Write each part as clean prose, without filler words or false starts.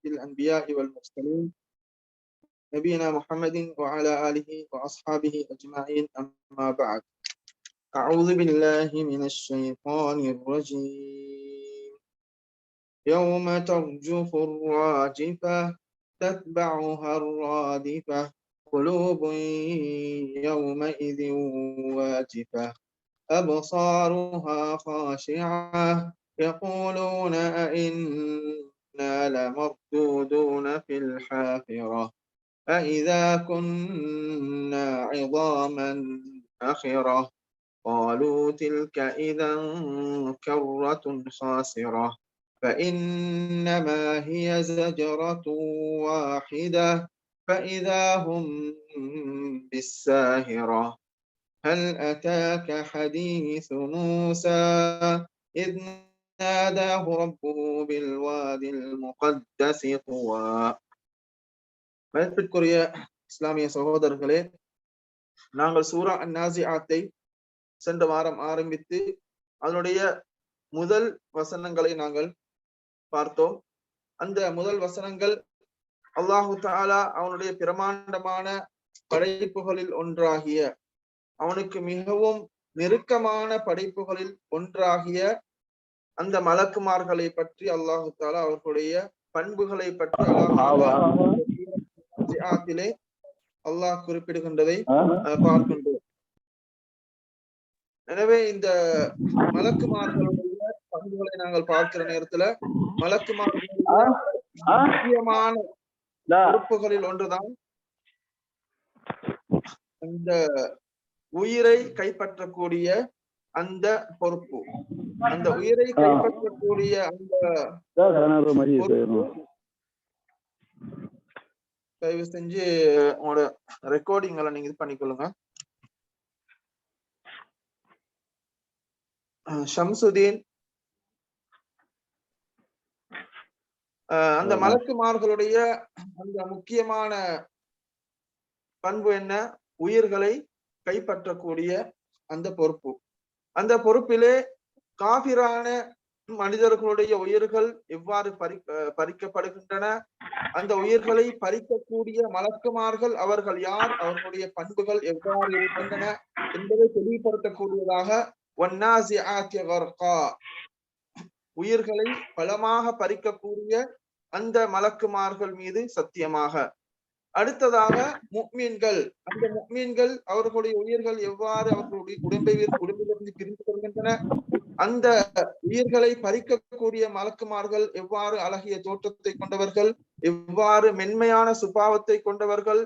الأنبياء والمرسلين نبينا محمد وعلى آله وأصحابه أجمعين أما بعد. أعوذ بالله من الشيطان الرجيم. يوم ترجف الراجفة تتبعها الرادفة قلوب يومئذ واجفة أبصارها خاشعة يقولون أئنا لمردودون في الحافرة أئذا كنا عظاما نخرة قالوا تلك إذا كرة خاسرة فإنما هي زجرة واحدة فإذا هم بالساهرة هل أتاك حديث موسى إذ ناداه ربه بالوادي المقدس طوى. மதிப்பிற்குரிய இஸ்லாமிய சகோதரர்களே, நாங்கள் சூரா அன்-நாஸிஆத்தை சென்ற வாரம் ஆரம்பித்து அதனுடைய முதல் வசனங்களை நாங்கள் பார்த்தோம். அந்த முதல் வசனங்கள் அல்லாஹு தஆலா அவனுடைய பிரமாண்டமான படைப்புகளில் ஒன்றாகிய, அவனுக்கு மிகவும் நெருக்கமான படைப்புகளில் ஒன்றாகிய அந்த மலக்குமார்களை பற்றி அல்லாஹு தஆலா அவர்களுடைய பண்புகளை பற்றி அல்லாஹ் குறிப்பிடுகின்றதை பார்க்கின்றோம். எனவே இந்த மலக்குமார்களுடைய பண்புகளை நாங்கள் பார்க்கிற நேரத்துல மலக்குமார்களுடைய முக்கியமான பொறுப்புகளில் ஒன்றுதான் அந்த உயிரை கைப்பற்றக்கூடிய அந்த பொறுப்பு. அந்த உயிரை கைப்பற்றக்கூடிய அந்த தயவு செஞ்சு உங்களோட ரெக்கார்டிங்களை நீங்க இது பண்ணிக்கொள்ளுங்க. ஷம்சுதீன், அந்த மலக்குமார்களுடைய அந்த முக்கியமான பண்பு என்ன? உயிர்களை கைப்பற்றக்கூடிய அந்த பொறுப்பு. அந்த பொறுப்பிலே காபிரான மனிதர்களுடைய உயிர்கள் எவ்வாறு பறிக்கப்படுகின்றன, அந்த உயிர்களை பறிக்கக்கூடிய மலக்குமார்கள் அவர்கள் யார், அவர்களுடைய பண்புகள் எவ்வாறு இருக்கின்றன என்பதை தெளிவுபடுத்தக்கூடியதாக உயிர்களை பலமாக பறிக்கக்கூடிய அந்த மலக்குமார்கள் மீது சத்தியமாக. அடுத்ததாக முஃமின்கள், அந்த முஃமின்கள் அவர்களுடைய உயிர்கள் எவ்வாறு அவர்களுடைய உடம்பிலிருந்து பிரிந்து கொள்கின்றன, அந்த உயிர்களை பறிக்கக்கூடிய மலக்குமார்கள் எவ்வாறு அழகிய தோற்றத்தை கொண்டவர்கள், எவ்வாறு மென்மையான சுபாவத்தை கொண்டவர்கள்,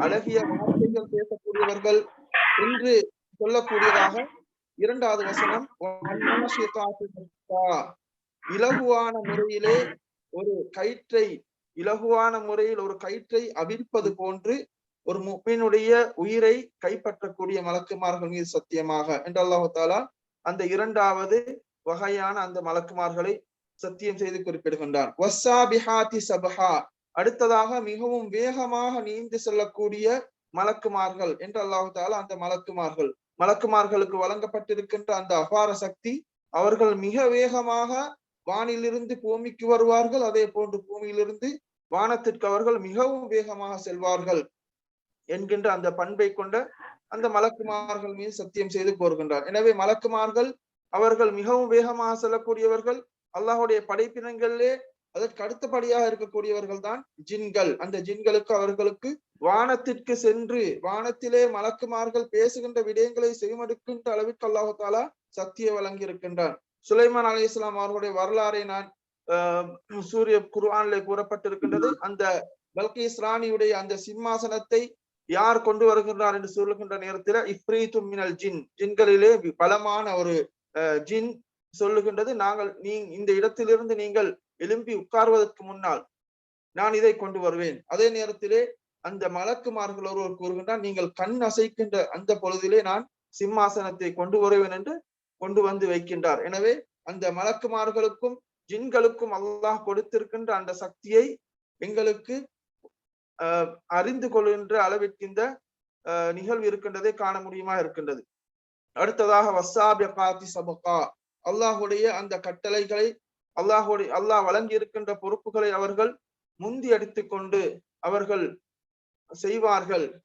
அழகிய வார்த்தைகள் பேசக்கூடியவர்கள் என்று சொல்லக்கூடியதாக இரண்டாவது வசனம் இலகுவான முறையிலே ஒரு கயிற்றை ஒரு கயிற்றை அவிழ்ப்பது போன்று ஒரு முஃமினுடைய உயிரை கைப்பற்றக்கூடிய மலக்குமார்கள் மீது சத்தியமாக என்று அல்லாஹ் தஆலா அந்த இரண்டாவது வகையான அந்த மலக்குமார்களை சத்தியம் செய்து குறிப்பிடுகின்றான். வஸ்ஸாபிஹாத்தி சபஹா, அடுத்ததாக மிகவும் வேகமாக நீந்து செல்லக்கூடிய மலக்குமார்கள் என்று அல்லாஹ் தஆலா அந்த மலக்குமார்களுக்கு வழங்கப்பட்டிருக்கின்ற அந்த அபார சக்தி, அவர்கள் மிக வேகமாக வானிலிருந்து பூமிக்கு வருவார்கள், அதே போன்று பூமியிலிருந்து வானத்திற்கு அவர்கள் மிகவும் வேகமாக செல்வார்கள் என்கின்ற அந்த பண்பை கொண்ட அந்த மலக்குமார்கள் மீது சத்தியம் செய்து கூறுகின்றார். எனவே மலக்குமார்கள் அவர்கள் மிகவும் வேகமாக செல்லக்கூடியவர்கள். அல்லாஹுடைய படைப்பினங்களிலே அதற்கு அடுத்தபடியாக இருக்கக்கூடியவர்கள் தான் ஜின்கள். அந்த ஜின்களுக்கு அவர்களுக்கு வானத்திற்கு சென்று வானத்திலே மலக்குமார்கள் பேசுகின்ற விடயங்களை செவிமடுக்கின்ற அளவிற்கு அல்லாஹு தஆலா சக்தியை வழங்கி இருக்கின்றான். சுலைமான் அலைஹிஸ்ஸலாம் அவர்களுடைய வரலாறை நான் சூரிய குர்ஆனிலே கூறப்பட்டிருக்கின்றது. அந்த பல்கீஸ் ராணியுடைய அந்த சிம்மாசனத்தை யார் கொண்டு வருகின்றார் என்று சொல்லுகின்ற நேரத்தில் இஃப்ரீத்தும் மினல் ஜின், ஜின்களிலே பலமான ஒரு ஜின் சொல்லுகின்றது, இந்த இடத்திலிருந்து நீங்கள் எழும்பி உட்கார்வதற்கு முன்னால் நான் இதை கொண்டு வருவேன். அதே நேரத்திலே அந்த மலக்குமார்கள் ஒருவர் கூறுகின்றார், நீங்கள் கண் அசைக்கின்ற அந்த பொழுதிலே நான் சிம்மாசனத்தை கொண்டு வருவேன் என்று கொண்டு வந்து வைக்கின்றார். எனவே அந்த மலக்குமார்களுக்கும் ஜின்களுக்கும் அல்லாஹ் கொடுத்திருக்கின்ற அந்த சக்தியை எங்களுக்கு அறிந்து கொள்கின்ற அளவிற்கு இந்த நிகழ்வு இருக்கின்றதை காண முடியுமா இருக்கின்றது. அடுத்ததாக வஸ்ஸாபிகாத்தி சபகா, அல்லாஹுடைய அந்த கட்டளைகளை அல்லாஹ் வழங்கி இருக்கின்ற பொறுப்புகளை அவர்கள் முந்தி அடித்துக்கொண்டு அவர்கள்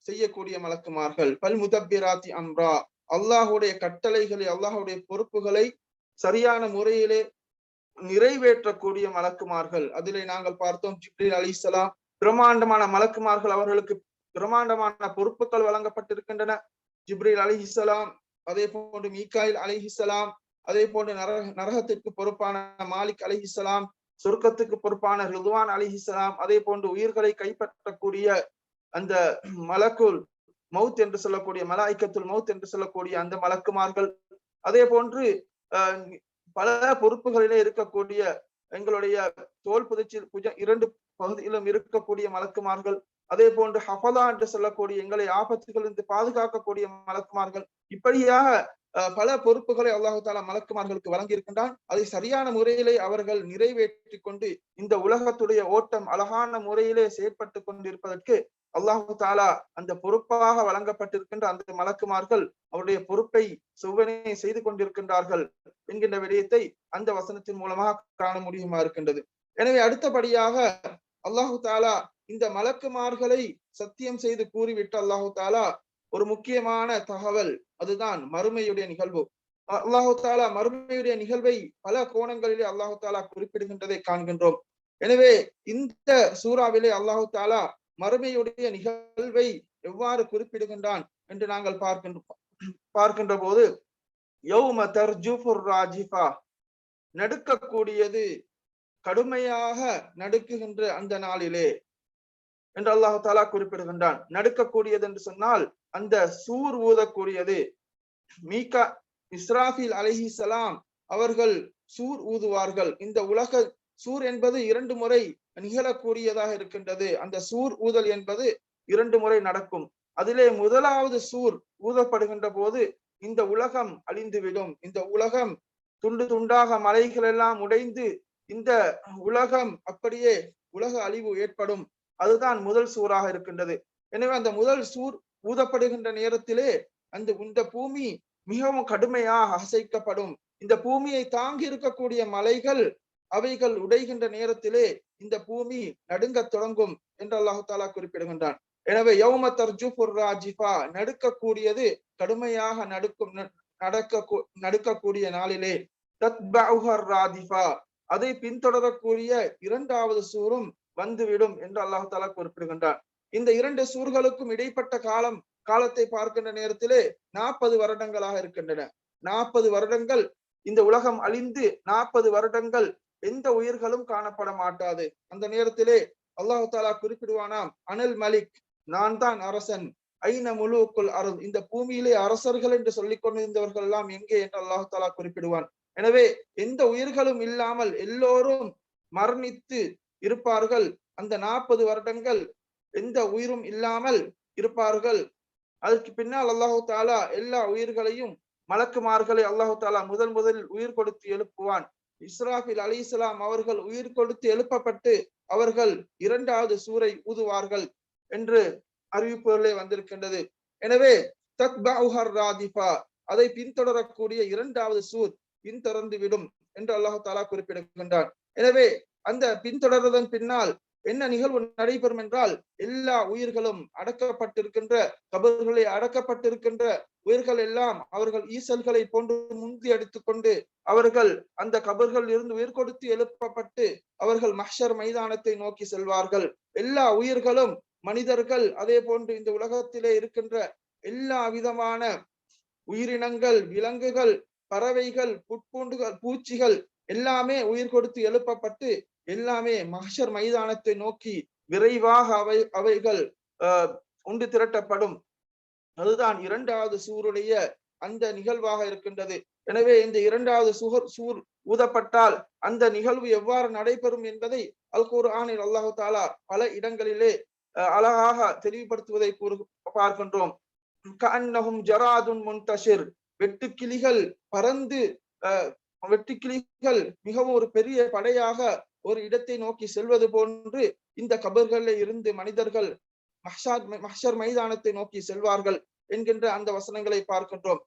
செய்யக்கூடிய மலக்குமார்கள். பல் முதப்பிராத்தி அம்ரா, அல்லாஹுடைய கட்டளைகளை அல்லாஹுடைய பொறுப்புகளை சரியான முறையிலே நிறைவேற்றக்கூடிய மலக்குமார்கள். அதிலே நாங்கள் பார்த்தோம் ஜிப்ரீல் அலைஹிஸ்ஸலாம் பிரம்மாண்டமான மலக்குமார்கள், அவர்களுக்கு பிரம்மாண்டமான பொறுப்புகள் வழங்கப்பட்டிருக்கின்றன. ஜிப்ரீல் அலைஹிஸ்ஸலாம், அதே போன்று மீகாயில் அலைஹிஸ்ஸலாம், அதே போன்று நரகத்திற்கு பொறுப்பான மாலிக் அலைஹிஸ்ஸலாம், சொர்க்கத்துக்கு பொறுப்பான ரிதுவான் அலைஹிஸ்ஸலாம், அதே போன்று உயிர்களை கைப்பற்றக்கூடிய அந்த மலக்குல் மவுத் என்று சொல்லக்கூடிய மலாய்க்கத்துல் மவுத் என்று சொல்லக்கூடிய அந்த மலக்குமார்கள், அதே போன்று பல பொறுப்புகளிலே இருக்கக்கூடிய எங்களுடைய தோல் புதைச்சில் இரண்டு பகுதியிலும் இருக்கக்கூடிய மலக்குமார்கள், அதே போன்று ஹஃபலா என்று சொல்லக்கூடிய எங்களை ஆபத்துகளிலிருந்து பாதுகாக்கக்கூடிய மலக்குமார்கள், இப்படியாக பல பொறுப்புகளை அல்லாஹு தாலா மலக்குமார்களுக்கு வழங்கி இருக்கின்றான். அதை சரியான முறையிலே அவர்கள் நிறைவேற்றி கொண்டு இந்த உலகத்துடைய ஓட்டம் அழகான முறையிலே செயற்பட்டு கொண்டிருப்பதற்கு அல்லாஹு தாலா அந்த பொறுப்பாக வழங்கப்பட்டிருக்கின்ற அந்த மலக்குமார்கள் அவருடைய பொறுப்பை செவ்வனே செய்து கொண்டிருக்கின்றார்கள் என்கின்ற விடயத்தை அந்த வசனத்தின் மூலமாக காண முடியுமா இருக்கின்றது. எனவே அடுத்தபடியாக அல்லாஹு தாலா இந்த மலக்குமார்களை சத்தியம் செய்து கூறிவிட்டு அல்லாஹு தாலா ஒரு முக்கியமான தகவல், அதுதான் மறுமையுடைய நிகழ்வு. அல்லாஹு தாலா மறுமையுடைய நிகழ்வை பல கோணங்களிலே அல்லாஹு தாலா குறிப்பிடுகின்றதை காண்கின்றோம். எனவே இந்த சூறாவிலே அல்லாஹு தாலா மறுமையுடைய நிகழ்வை எவ்வாறு குறிப்பிடுகின்றான் என்று நாங்கள் பார்க்கின்ற போது, யௌம தர்ஜுஃபுர் ராஜிஃபா, நடுக்கக்கூடியது, கடுமையாக நடுக்குகின்ற அந்த நாளிலே என்று அல்லாஹு தாலா குறிப்பிடுகின்றான். நடுக்கக்கூடியது என்று சொன்னால் அந்த சூர் ஊதக்கூடியது. மீகா இஸ்ராஃபில் அலைஹிஸ்ஸலாம் அவர்கள் சூர் ஊதுவார்கள். இந்த உலக சூர் என்பது 2 முறை நிகழக்கூடியதாக இருக்கின்றது. அந்த சூர் ஊதல் என்பது 2 முறை நடக்கும். அதிலே முதலாவது சூர் ஊதப்படுகின்ற போது இந்த உலகம் அழிந்துவிடும். இந்த உலகம் துண்டு துண்டாக மலைகள் எல்லாம் உடைந்து இந்த உலகம் அப்படியே உலக அழிவு ஏற்படும். அதுதான் முதல் சூறாக இருக்கின்றது. எனவே அந்த முதல் சூர் ஊதப்படுகின்ற நேரத்திலே இந்த பூமி மிகவும் கடுமையாக அசைக்கப்படும். இந்த பூமியை தாங்கி இருக்கக்கூடிய மலைகள் அவைகள் உடைகின்ற நேரத்திலே இந்த பூமி நடுங்க தொடங்கும் என்று அல்லாஹு தாலா குறிப்பிடுகின்றான். எனவே யௌம தர்ஜுஃபுர் ராஜிஃபா, நடுக்கக்கூடியது, கடுமையாக நடுக்கக்கூடிய நாளிலே தத்பஉஹர் ராதிஃபா, அதை பின்தொடரக்கூடிய 2வது சூரும் வந்துவிடும் என்று அல்லாஹு தாலா குறிப்பிடுகின்றான். இந்த 2 சூர்களுக்கும் இடைப்பட்ட காலத்தை பார்க்கின்ற நேரத்திலே 40 வருடங்களாக இருக்கின்றன. 40 வருடங்கள் இந்த உலகம் அழிந்து 40 வருடங்கள் எந்த உயிர்களும் காணப்பட மாட்டாது. அந்த நேரத்திலே அல்லாஹு தாலா குறிப்பிடுவானாம், அனல் மலிக், நான் தான் அரசன், ஐன முலூக்குல் அருள், இந்த பூமியிலே அரசர்கள் என்று சொல்லிக் கொண்டிருந்தவர்கள் எல்லாம் எங்கே என்று அல்லாஹு தாலா குறிப்பிடுவான். எனவே எந்த உயிர்களும் இல்லாமல் எல்லோரும் மரணித்து இருப்பார்கள். அந்த 40 வருடங்கள் எந்த உயிரும் இல்லாமல் இருப்பார்கள். அதற்கு பின்னால் அல்லாஹு தாலா எல்லா உயிர்களையும், மலக்குமார்களை அல்லாஹு தாலா முதலில் உயிர் கொடுத்து எழுப்புவான். இஸ்ராஃபில் அலைஹிஸ்ஸலாம் அவர்கள் உயிர் கொடுத்து எழுப்பப்பட்டு அவர்கள் 2வது சூரை ஊதுவார்கள் என்று அறிவிப்புகளே வந்திருக்கின்றது. எனவே தத்பஉஹர் ராதிஃபா, அதை பின்தொடரக்கூடிய 2வது சூர் பின்தொடர்ந்து விடும் என்று அல்லாஹு தாலா குறிப்பிடுகின்றான். எனவே அந்த பின்தொடர்வதன் பின்னால் என்ன நிகழ்வு நடைபெறும் என்றால், எல்லா உயிர்களும் அடக்கப்பட்டிருக்கின்ற கபர்களை அடக்கப்பட்டிருக்கின்ற உயிர்கள் எல்லாம் அவர்கள் ஈசல்களை போன்று முந்தி அடித்துக்கொண்டு அவர்கள் அந்த கபர்கள் இருந்து உயிர் கொடுத்து எழுப்பப்பட்டு அவர்கள் மஹ்ஷர் மைதானத்தை நோக்கி செல்வார்கள். எல்லா உயிர்களும், மனிதர்கள், அதே போன்று இந்த உலகத்திலே இருக்கின்ற எல்லா விதமான உயிரினங்கள், விலங்குகள், பறவைகள், புட்பூண்டுகள், பூச்சிகள் எல்லாமே உயிர் கொடுத்து எழுப்பப்பட்டு எல்லாமே மஹ்ஷர் மைதானத்தை நோக்கி விரைவாக அவைகள் ஒன்று திரட்டப்படும். அதுதான் 2வது சூருடைய அந்த நிகழ்வாக இருக்கின்றது. எனவே இந்த 2வது சூர் ஊதப்பட்டால் அந்த நிகழ்வு எவ்வாறு நடைபெறும் என்பதை அல் குர்ஆனில் அல்லாஹு தாலா பல இடங்களிலே அழகாக தெளிவுபடுத்துவதை பார்க்கின்றோம். கஅன்னஹும் ஜராதுன் முன்தஷிர், வெட்டுக்கிளிகள் பறந்து, வெட்டுக்கிளிகள் மிகவும் ஒரு பெரிய படையாக ஒரு இடத்தை நோக்கி செல்வது போன்று இந்த கபர்களில் இருந்து மனிதர்கள் மஹ்ஷர் மைதானத்தை நோக்கி செல்வார்கள் என்கின்ற அந்த வசனங்களை பார்க்கின்றோம்.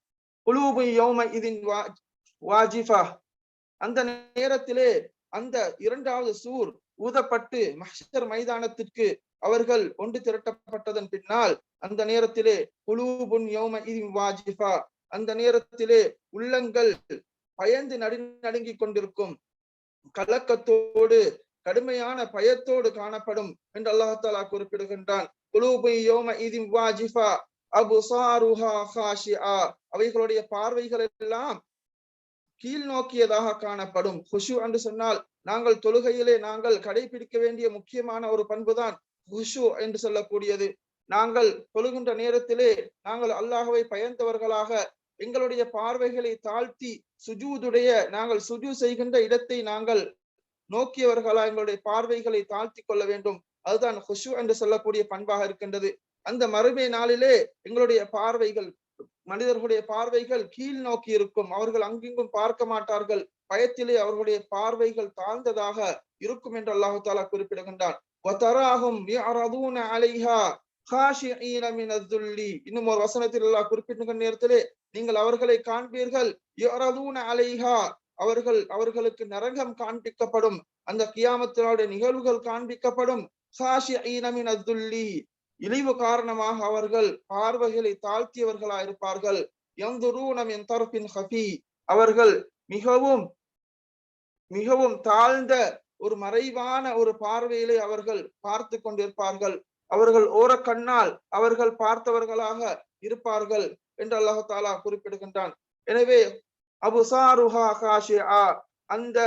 குலூபு யௌமஇதின் வாஜிஃபா, அந்த நேரத்திலே அந்த 2வது சூர் ஊதப்பட்டு மஹ்ஷர் மைதானத்திற்கு அவர்கள் ஒன்று திரட்டப்பட்டதன் பின்னால் அந்த நேரத்திலே குலூபுன் யௌமஇதின் வாஜிஃபா, அந்த நேரத்திலே உள்ளங்கள் பயந்து நடுங்கிக் கொண்டிருக்கும், கலக்கத்தோடு கடுமையான பயத்தோடு காணப்படும் என்று அல்லாஹ் தஆலா குறிப்பிடுகின்றான். குலூபுன் யௌமஇதின் வாஜிஃபா அப்சாருஹா காஷிஆ, அவைகளுடைய பார்வைகள் எல்லாம் கீழ் நோக்கியதாக காணப்படும். குஷு என்று சொன்னால் நாங்கள் தொழுகையிலே நாங்கள் கடைபிடிக்க வேண்டிய முக்கியமான ஒரு பண்புதான் குஷு என்று சொல்லக்கூடியது. நாங்கள் தொழுகின்ற நேரத்திலே நாங்கள் அல்லாஹ்வை பயந்தவர்களாக எங்களுடைய பார்வைகளை தாழ்த்தி சுஜூதுடைய நாங்கள் சுஜூ செய்கின்ற இடத்தை நாங்கள் நோக்கியவர்களா எங்களுடைய பார்வைகளை தாழ்த்தி கொள்ள வேண்டும். அதுதான் குஷு என்று சொல்லக்கூடிய பண்பாக இருக்கின்றது. அந்த மறுமை நாளிலே எங்களுடைய பார்வைகள், மனிதர்களுடைய பார்வைகள் கீழ் நோக்கி இருக்கும். அவர்கள் அங்கிங்கும் பார்க்க மாட்டார்கள். பயத்திலே அவர்களுடைய பார்வைகள் தாழ்ந்ததாக இருக்கும் என்று அல்லாஹ் தஆலா குறிப்பிடுகின்றான். வதராஹும் யஅரதுன அலைஹா காஷிஈன மினல்-துல்லி, இன்னும் ஒரு வசனத்தில் அல்லாஹ் குறிப்பிடுகின்ற நேரத்திலே நீங்கள் அவர்களை காண்பீர்கள். யஅரதுன அலைஹா, அவர்களுக்கு நரகம் காண்பிக்கப்படும், அந்த கியாமத்தினுடைய நிகழ்வுகள் காண்பிக்கப்படும். காஷிஈன மினல்-துல்லி, இழிவு காரணமாக அவர்கள் பார்வைகளை தாழ்த்தியவர்களா இருப்பார்கள். யன்துரூன மின் தர்ஃபின் ஹஃபி, அவர்கள் மிகவும் மிகவும் தாழ்ந்த ஒரு மறைவான ஒரு பார்வையிலே அவர்கள் பார்த்து கொண்டிருப்பார்கள். அவர்கள் ஓரக்கண்ணால் அவர்கள் பார்த்தவர்களாக இருப்பார்கள் என்று அல்லாஹ் தஆலா குறிப்பிடுகின்றான். எனவே அபுசாருஹா காஷிஆ, அந்த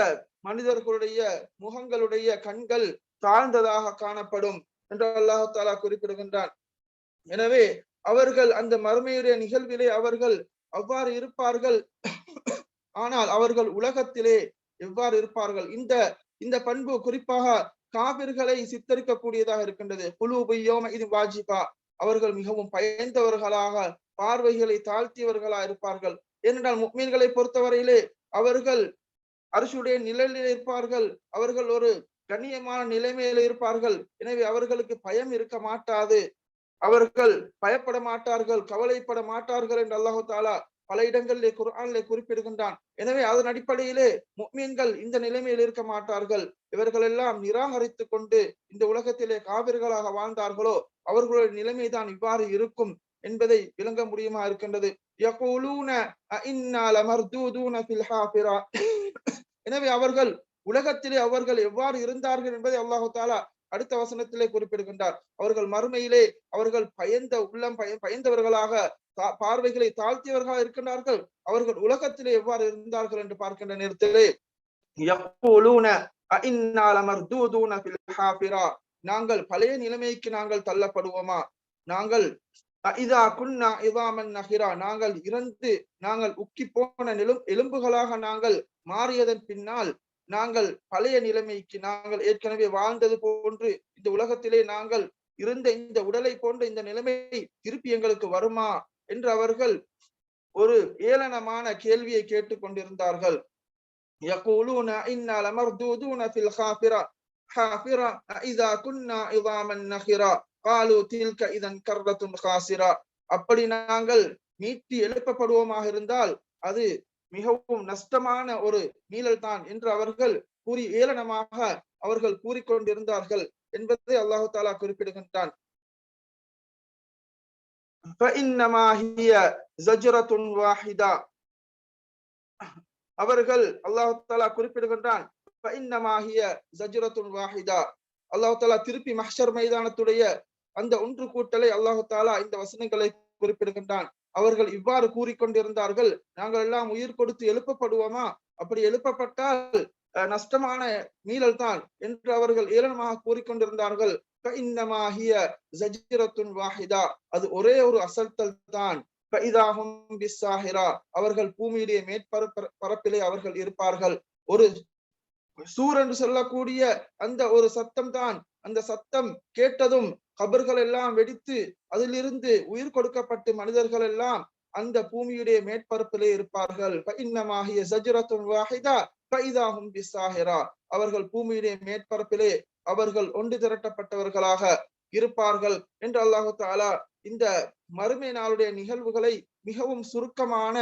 மனிதர்களுடைய முகங்களுடைய கண்கள் தாழ்ந்ததாக காணப்படும் என்று அல்லாஹ் தஆலா குறிப்பிடுகின்றான். எனவே அவர்கள் அந்த மறுமையுடைய நிகழ்விலே அவர்கள் அவ்வாறு இருப்பார்கள். ஆனால் அவர்கள் உலகத்திலே எவ்வாறு இருப்பார்கள்? இந்த பண்பு குறிப்பாக காபிர்களை சித்தரிக்கக்கூடியதாக இருக்கின்றது. குலூபு யௌமஇதின் வாஜிஃபா, அவர்கள் மிகவும் பயந்தவர்களாக பார்வைகளை தாழ்த்தியவர்களாக இருப்பார்கள். ஏனென்றால் முஃமின்களை பொறுத்தவரையிலே அவர்கள் அர்ஷுடைய நிழலில் இருப்பார்கள். அவர்கள் ஒரு கண்ணியமான நிலைமையில இருப்பார்கள். எனவே அவர்களுக்கு பயம் இருக்க மாட்டாது. அவர்கள் பயப்பட மாட்டார்கள், கவலைப்பட மாட்டார்கள் என்று அல்லாஹ் தஆலா பல இடங்களிலே குர்ஆனிலே குறிப்பிடுகின்றான். எனவே அதன் அடிப்படையிலே முஃமின்கள் இந்த நிலைமையில் இருக்க மாட்டார்கள். இவர்கள் எல்லாம் நிராகரித்து கொண்டு இந்த உலகத்திலே காபிர்களாக வாழ்ந்தார்களோ அவர்களுடைய நிலைமைதான் இவ்வாறு இருக்கும் என்பதை விளங்க முடியுமா இருக்கின்றது. யகூலூன அஇன்னா லமர்தூதுன ஃபில் ஹாஃபிரா, எனவே அவர்கள் உலகத்திலே அவர்கள் எவ்வாறு இருந்தார்கள் என்பதை அல்லாஹ் தஆலா அடுத்த வசனத்திலே குறிப்பிடுகின்றார். அவர்கள் மறுமையிலே அவர்கள் பயந்தவர்களாக பார்வைகளை தாழ்த்தியவர்களாக இருக்கின்றார்கள். அவர்கள் உலகத்திலே எவ்வாறு இருந்தார்கள் என்று பார்க்கின்ற நேரத்திலே யகூலூன அஇன்னா லமர்தூதுன ஃபில் ஹாஃபிரா, நாங்கள் பழைய நிலைமைக்கு நாங்கள் தள்ளப்படுவோமா, நாங்கள் இதா குன்னா இதாமன் நஹிரா, நாங்கள் இறந்து நாங்கள் உக்கி போன எலும்புகளாக நாங்கள் மாறியதன் பின்னால் நாங்கள் பழைய நிலைமைக்கு, நாங்கள் ஏற்கனவே வாழ்ந்தது போன்று இந்த உலகத்திலே நாங்கள் இருந்த இந்த உடலை போன்ற இந்த நிலைமை திருப்பி எங்களுக்கு வருமா என்று அவர்கள் ஒரு ஏளனமான கேள்வியை கேட்டுக் கொண்டிருந்தார்கள். யகூலூன இன்னா லமர்தூதுன ஃபில் ஹாஃபிரா இதா குன்னா இதாமன் நஹிரா காலு தில்க இதன் கர்ரத்துன் காசிரா, அப்படி நாங்கள் மீட்டி எழுப்பப்படுவோமாக இருந்தால் அது மிகவும் நஷ்டமான ஒரு மீளல் தான் என்று அவர்கள் கூறி ஏளனமாக அவர்கள் கூறிக்கொண்டிருந்தார்கள் என்பதை அல்லாஹ் தஆலா குறிப்பிடுகின்றான். فإنما هي زجرة واحدة, அவர்கள் அல்லாஹ் தஆலா குறிப்பிடுகின்றான். فإنما هي زجرة واحدة, அல்லாஹ் தஆலா திருப்பி மஹ்ஷர் மைதானத்துடைய அந்த ஒன்று கூட்டலை அல்லாஹ் தஆலா இந்த வசனங்களை குறிப்பிடுகின்றான். அவர்கள் இவ்வாறு கூறிக்கொண்டிருந்தார்கள், நாங்கள் எல்லாம் உயிர் கொடுத்து எழுப்பப்படுவோமா, அப்படி எழுப்பப்பட்டால் நஷ்டமான மீளல் தான் என்று அவர்கள் ஏளனமாக கூறிக்கொண்டிருந்தார்கள். அது ஒரே ஒரு அசல்தல் தான். அவர்கள் பூமியுடைய மேற்பரப்பிலே அவர்கள் இருப்பார்கள். ஒரு சூர் என்று சொல்லக்கூடிய அந்த ஒரு சத்தம் தான். அந்த சத்தம் கேட்டதும் கபர்கள் எல்லாம் வெடித்து அதிலிருந்து உயிர் கொடுக்கப்பட்டு மனிதர்கள் எல்லாம் அந்த பூமியுடைய மேற்பரப்பிலே இருப்பார்கள். அவர்கள் பூமியுடைய மேற்பரப்பிலே அவர்கள் ஒன்று திரட்டப்பட்டவர்களாக இருப்பார்கள் என்று அல்லாஹ் தஆலா இந்த மறுமை நாளுடைய நிகழ்வுகளை மிகவும் சுருக்கமான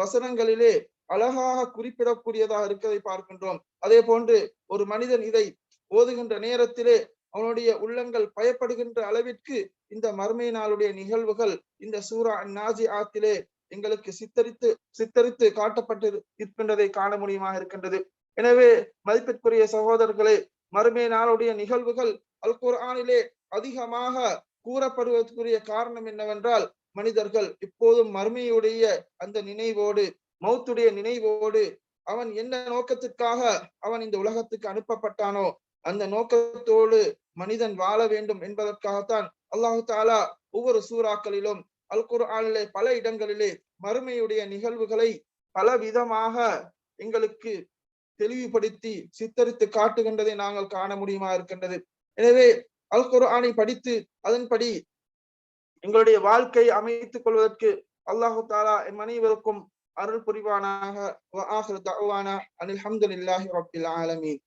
வசனங்களிலே அழகாக குறிப்பிடக்கூடியதாக இருக்கிறதை பார்க்கின்றோம். அதே போன்று ஒரு மனிதன் இதை ஓதுகின்ற நேரத்திலே அவனுடைய உள்ளங்கள் பயப்படுகின்ற அளவிற்கு இந்த மறுமை நாளுடைய நிகழ்வுகள் இந்த சூரா நாசிஆத்திலே எங்களுக்கு சித்தரித்து காட்டப்பட்டு இருக்கின்றதை காண முடியுமாக இருக்கின்றது. எனவே மதிப்பிற்குரிய சகோதரர்களே, மறுமை நாளுடைய நிகழ்வுகள் அல் குர்ஆனிலே அதிகமாக கூறப்படுவதற்குரிய காரணம் என்னவென்றால், மனிதர்கள் இப்போதும் மறுமையுடைய அந்த நினைவோடு, மௌத்துடைய நினைவோடு, அவன் என்ன நோக்கத்திற்காக அவன் இந்த உலகத்துக்கு அனுப்பப்பட்டானோ அந்த நோக்கத்தோடு மனிதன் வாழ வேண்டும் என்பதற்காகத்தான் அல்லாஹு தாலா ஒவ்வொரு சூறாக்களிலும் அல் குர்ஆனிலே பல இடங்களிலே மறுமையுடைய நிகழ்வுகளை பல விதமாக எங்களுக்கு தெளிவுபடுத்தி சித்தரித்து காட்டுகின்றதை நாங்கள் காண முடியுமா இருக்கின்றது. எனவே அல் குர்ஆனை படித்து அதன்படி எங்களுடைய வாழ்க்கை அமைத்துக் கொள்வதற்கு அல்லாஹு தாலா எம் அனைவருக்கும் அருள் புரிவானாக. வ ஆகிரு தஅவானா அனில் ஹம்துலில்லாஹி ரப்பில் ஆலமீன்.